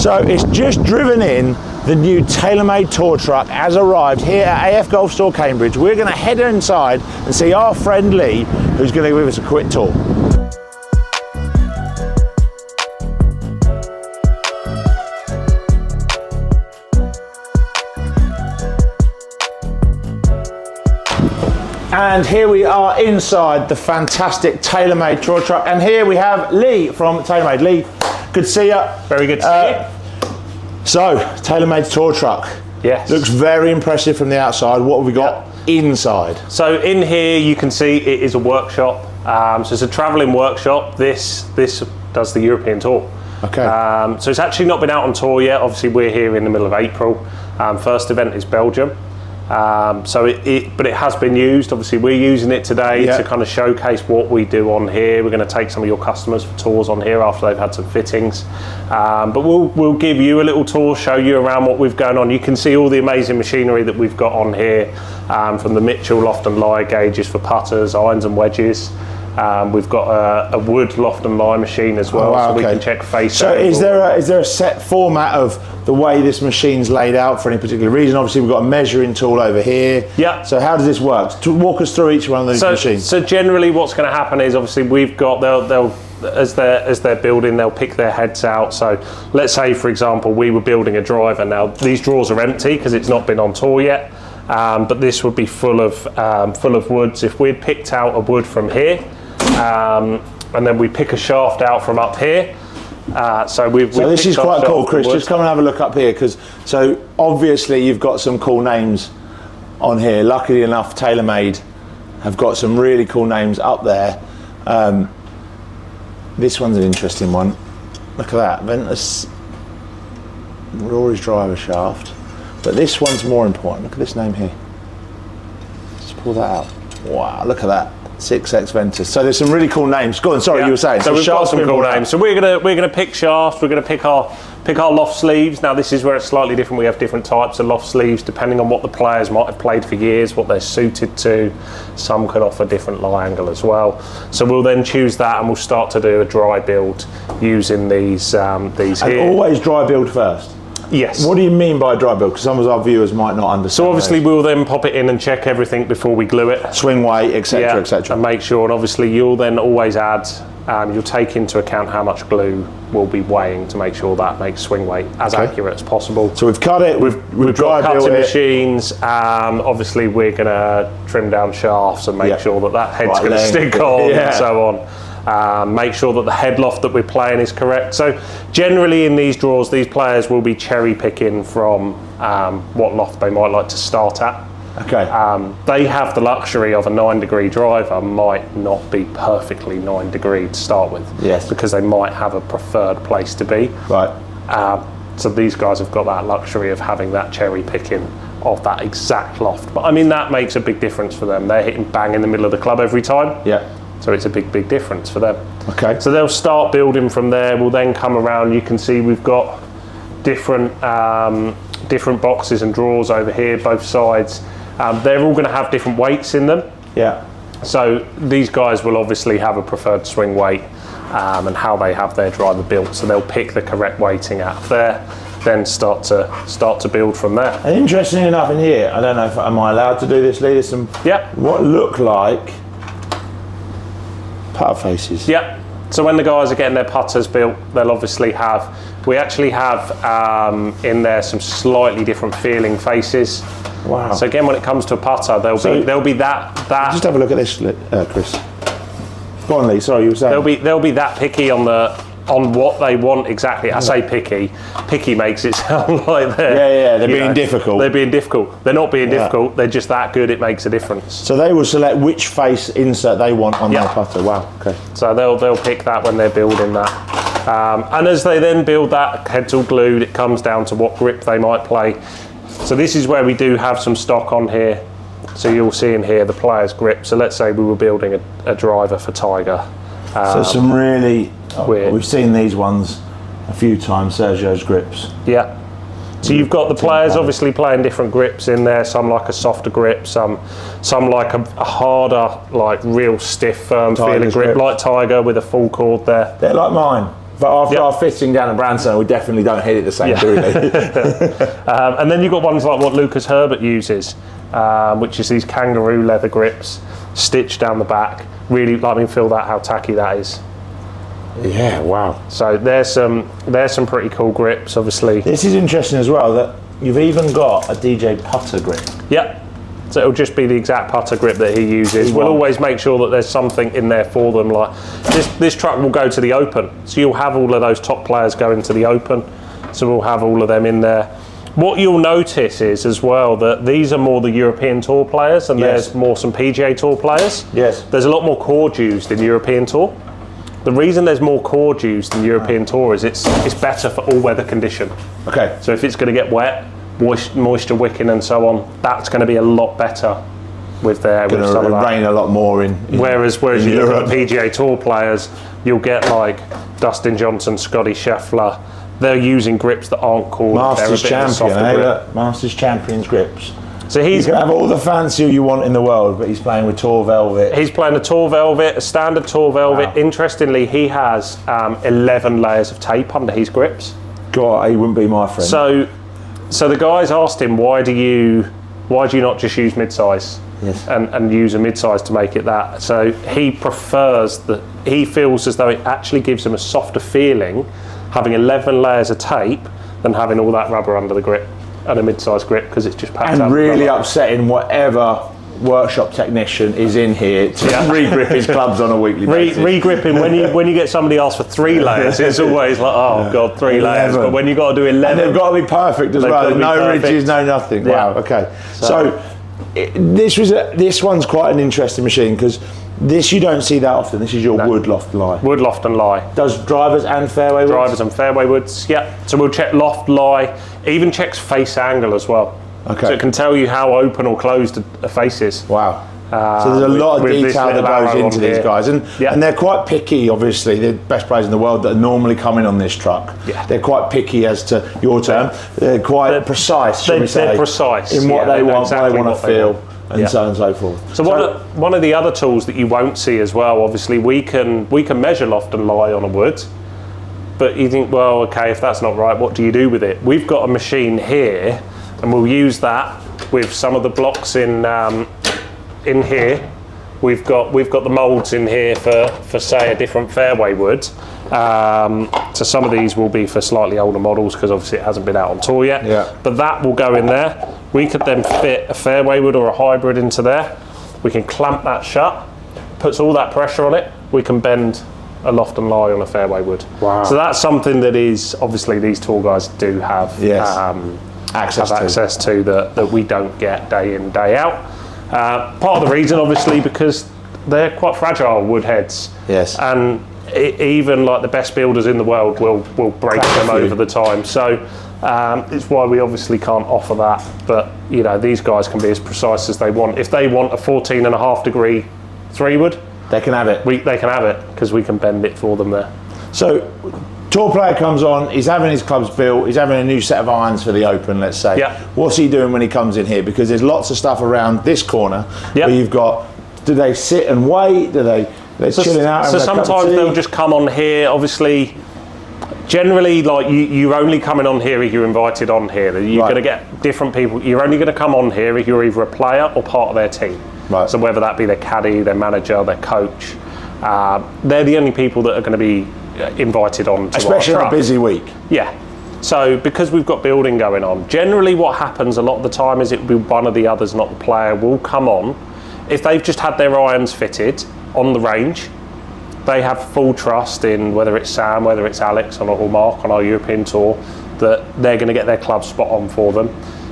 So it's just driven in. The new TaylorMade Tour Truck has arrived here at AF Golf Store Cambridge. We're going to head inside and see our friend Lee, who's going to give us a quick tour. And here we are inside the fantastic TaylorMade Tour Truck, and here we have Lee from TaylorMade. Lee, good to see you. Very good to see you. So, TaylorMade Tour Truck. Yes. Looks very impressive from the outside. What have we got inside? So in here you can see it is a workshop. So it's a travelling workshop. This does the European tour. Okay. So it's actually not been out on tour yet. Obviously we're here in the middle of April. First event is Belgium. But it has been used. Obviously we're using it today to kind of showcase what we do on here. We're going to take some of your customers for tours on here after they've had some fittings. But we'll give you a little tour, show you around what we've going on. You can see all the amazing machinery that we've got on here, from the Mitchell loft and lie gauges for putters, irons and wedges. We've got a wood loft and lie machine as well, so we can check face. So is there a set format of the way this machine's laid out for any particular reason? Obviously we've got a measuring tool over here. Yeah. So how does this work? Walk us through each one of these machines. So generally what's going to happen is obviously we've got, they'll as they're building, they'll pick their heads out. So let's say for example we were building a driver. Now these drawers are empty because it's not been on tour yet. But this would be full of woods. If we'd picked out a wood from here, and then we pick a shaft out from up here. So this is quite cool, Chris. Just come and have a look up here, because so obviously you've got some cool names on here. Luckily enough, TaylorMade have got some really cool names up there. This one's an interesting one. Look at that, Ventus Rory's driver shaft. But this one's more important. Look at this name here. Just pull that out. Wow, look at that. 6X Ventus. So there's some really cool names. Go on, sorry, you were saying. So we've got some cool names. So we're gonna pick shafts. We're gonna pick our loft sleeves. Now this is where it's slightly different. We have different types of loft sleeves depending on what the players might have played for years, what they're suited to. Some could offer different lie angle as well. So we'll then choose that and we'll start to do a dry build using these here. And always dry build first. Yes. What do you mean by dry build? Because some of our viewers might not understand. So obviously we'll then pop it in and check everything before we glue it. Swing weight, etc, etc. And make sure, and obviously you'll then always add, you'll take into account how much glue we'll be weighing to make sure that makes swing weight as accurate as possible. So we've cut it, we've got cutting machines, obviously we're going to trim down shafts and make sure that head's going to stick on and so on. Make sure that the head loft that we're playing is correct. So generally in these draws, these players will be cherry picking from what loft they might like to start at. Okay. They have the luxury of a 9-degree driver might not be perfectly 9 degree to start with. Yes. Because they might have a preferred place to be. Right. So these guys have got that luxury of having that cherry picking of that exact loft. But I mean, that makes a big difference for them. They're hitting bang in the middle of the club every time. Yeah. So it's a big difference for them. Okay. So they'll start building from there. We'll then come around. You can see we've got different boxes and drawers over here, both sides. They're all going to have different weights in them. Yeah. So these guys will obviously have a preferred swing weight and how they have their driver built. So they'll pick the correct weighting out of there, then start to build from there. And interestingly enough, in here, I don't know if am I allowed to do this, Lee? There's some what look like putter faces. Yeah. So when the guys are getting their putters built, they'll obviously have. We actually have in there some slightly different feeling faces. Wow. So again, when it comes to a putter, there'll be that. Just have a look at this, Chris. Go on, Lee. Sorry, you were saying. They'll be that picky on what they want exactly. I say picky. Picky makes it sound like they're being difficult. They're being difficult. They're not being difficult. They're just that good. It makes a difference. So they will select which face insert they want on their putter. Wow. Okay. So they'll pick that when they're building that, and as they then build that, head's all glued. It comes down to what grip they might play. So this is where we do have some stock on here. So you'll see in here the player's grip. So let's say we were building a driver for Tiger. So some really, we've seen these ones a few times, Sergio's grips. Yeah. So you've got the players obviously playing different grips in there. Some like a softer grip, some like a harder, like real stiff, firm feeling grip, like Tiger with a full cord there. They're like mine. But after our fitting down at Branson, we definitely don't hit it the same, do we? And then you've got ones like what Lucas Herbert uses, which is these kangaroo leather grips, stitched down the back. Really, let me feel that, how tacky that is. Yeah, wow. So there's some pretty cool grips, obviously. This is interesting as well, that you've even got a DJ putter grip. Yep. So it'll just be the exact putter grip that he uses. We'll always make sure that there's something in there for them. Like this truck will go to the Open, so you'll have all of those top players going to the Open. So we'll have all of them in there. What you'll notice is as well that these are more the European Tour players, and there's more some PGA Tour players. Yes. There's a lot more cord used in European Tour. The reason there's more cord used in European Tour is it's better for all weather condition. Okay. So if it's going to get wet, moisture wicking and so on, that's going to be a lot better with some of that. Rain a lot more in whereas in you Europe. look at PGA Tour players, you'll get like Dustin Johnson, Scotty Scheffler. They're using grips that aren't called Masters champion, grip. Masters champions grips. So you can have all the fancy you want in the world, but he's playing with Tour Velvet. He's playing a Tour Velvet, a standard Tour Velvet. Wow. Interestingly, he has 11 layers of tape under his grips. God, he wouldn't be my friend. So the guys asked him, why do you not just use mid-size? Yes. And use a mid-size to make it that. So he prefers he feels as though it actually gives him a softer feeling having 11 layers of tape than having all that rubber under the grip and a mid-size grip, because it's just packed out. And really upsetting whatever workshop technician is in here to re-grip his clubs on a weekly basis. Re-gripping, when you get somebody else for 3 layers, it's always like, oh God, 3 layers. But when you got to do 11, and they've got to be perfect as well. No ridges, no nothing. Yeah. Wow. Okay. So this one's quite an interesting machine, because this you don't see that often. This is your wood loft lie. Wood loft and lie. Does drivers and fairway woods? Drivers and fairway woods. Yeah. So we'll check loft, lie. Even checks face angle as well. Okay. So it can tell you how open or closed a face is. Wow. So there's a lot of detail that goes into these guys, and they're quite picky. Obviously, they're the best players in the world that are normally coming on this truck. Yeah. They're quite picky, as to your term. They're quite precise. They're precise in what they want, exactly what they want to feel, and so on and so forth. So one of the other tools that you won't see as well, obviously, we can measure loft and lie on a wood. But you think, well, okay, if that's not right, what do you do with it? We've got a machine here, and we'll use that with some of the blocks in here. We've got the moulds in here for say a different fairway wood. So some of these will be for slightly older models, because obviously it hasn't been out on tour yet. Yeah. But that will go in there. We could then fit a fairway wood or a hybrid into there. We can clamp that shut, puts all that pressure on it. We can bend a loft and lie on a fairway wood. Wow. So that's something that is obviously these tour guys do have access to that we don't get day in, day out. Part of the reason, obviously, because they're quite fragile wood heads. Yes. And even like the best builders in the world will break them over the time. So it's why we obviously can't offer that. But you know, these guys can be as precise as they want. If they want a 14.5 degree 3 wood, they can have it. They can have it, because we can bend it for them there. So tour player comes on, he's having his clubs built, he's having a new set of irons for the Open, let's say. Yeah. What's he doing when he comes in here? Because there's lots of stuff around this corner where you've got, do they sit and wait? They're chilling out? So sometimes they'll just come on here, obviously. Generally, like you're only coming on here if you're invited on here. You're going to get different people. You're only going to come on here if you're either a player or part of their team. Right. So whether that be their caddy, their manager, their coach, they're the only people that are going to be invited on to especially on a busy week. Yeah. So because we've got building going on, generally what happens a lot of the time is it will be one of the others, not the player, will come on. If they've just had their irons fitted on the range, they have full trust in whether it's Sam, whether it's Alex or Mark on our European tour, that they're going to get their club spot on for them.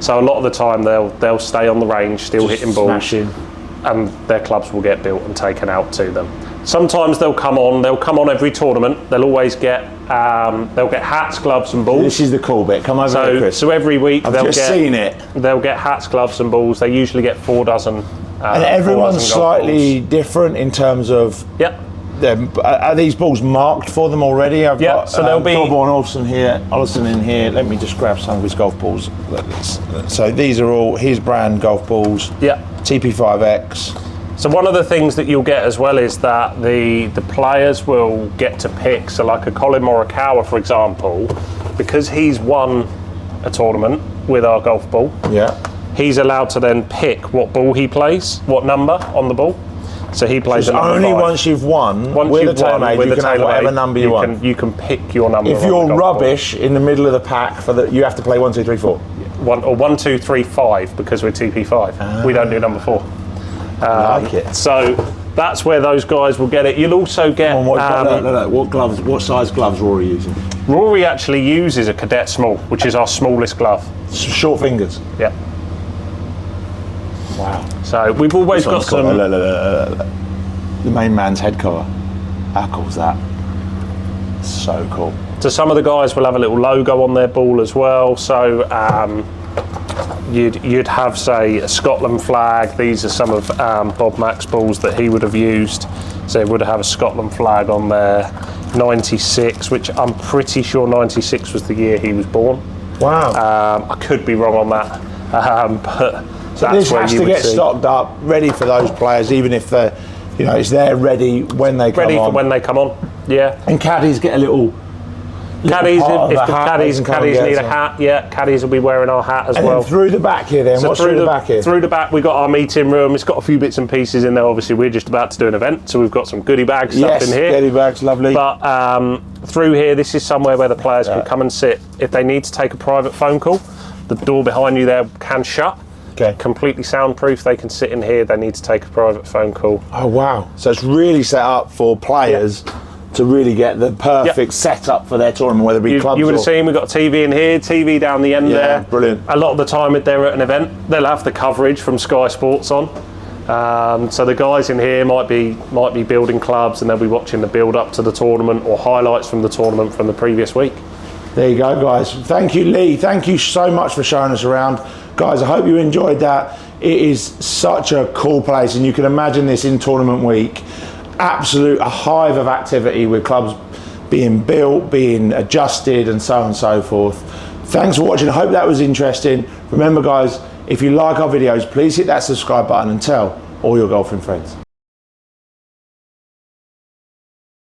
So a lot of the time they'll stay on the range, still just hitting balls, and their clubs will get built and taken out to them. Sometimes they'll come on every tournament. They'll always get hats, gloves and balls. This is the cool bit. Come over here, Chris. So every week I've just seen it. They'll get hats, gloves and balls. They usually get 4 dozen. And everyone's slightly different in terms of. Yep. Are these balls marked for them already? I've got so there'll be Thorborn Olsen here, Olsen in here. Let me just grab some of his golf balls. So these are all his brand golf balls. Yeah. TP5X. So one of the things that you'll get as well is that the players will get to pick. So like a Colin Morikawa, for example, because he's won a tournament with our golf ball. Yeah. He's allowed to then pick what ball he plays, what number on the ball. So he plays only 5. Once you've won with the TaylorMade, you can have whatever number you want. You can pick your number. If you're rubbish in the middle of the pack, you have to play 1, 2, 3, 4. 1, 2, 3, 5 because we're TP5. We don't do number 4. I like it. So that's where those guys will get it. You'll also get. What gloves? What size gloves Rory using? Rory actually uses a Cadet Small, which is our smallest glove. Short fingers. Yeah. Wow. So we've always got some. The main man's head cover. How cool's that? So cool. So some of the guys will have a little logo on their ball as well. So you'd have, say, a Scotland flag. These are some of Bob Mack's balls that he would have used. So it would have a Scotland flag on there. 96, which I'm pretty sure 96 was the year he was born. Wow. I could be wrong on that, but. So this has to get stocked up, ready for those players, even if it's there ready when they come on. Ready for when they come on, yeah. And caddies get a little. Caddies, if the caddies need a hat, yeah, caddies will be wearing our hat as well. And through the back here, then. So what's through the back here? Through the back, we've got our meeting room. It's got a few bits and pieces in there. Obviously, we're just about to do an event, so we've got some goodie bag stuff in here. Yes, goodie bags, lovely. But through here, this is somewhere where the players can come and sit. If they need to take a private phone call, the door behind you there can shut. Okay. Completely soundproof. They can sit in here. They need to take a private phone call. Oh wow! So it's really set up for players to really get the perfect setup for their tournament, whether it be clubs. You would have seen we've got a TV in here, TV down the end there. Brilliant. A lot of the time, if they're at an event, they'll have the coverage from Sky Sports on. So the guys in here might be building clubs, and they'll be watching the build up to the tournament or highlights from the tournament from the previous week. There you go, guys. Thank you, Lee. Thank you so much for showing us around. Guys, I hope you enjoyed that. It is such a cool place, and you can imagine this in tournament week. A hive of activity with clubs being built, being adjusted, and so on and so forth. Thanks for watching. I hope that was interesting. Remember, guys, if you like our videos, please hit that subscribe button and tell all your golfing friends.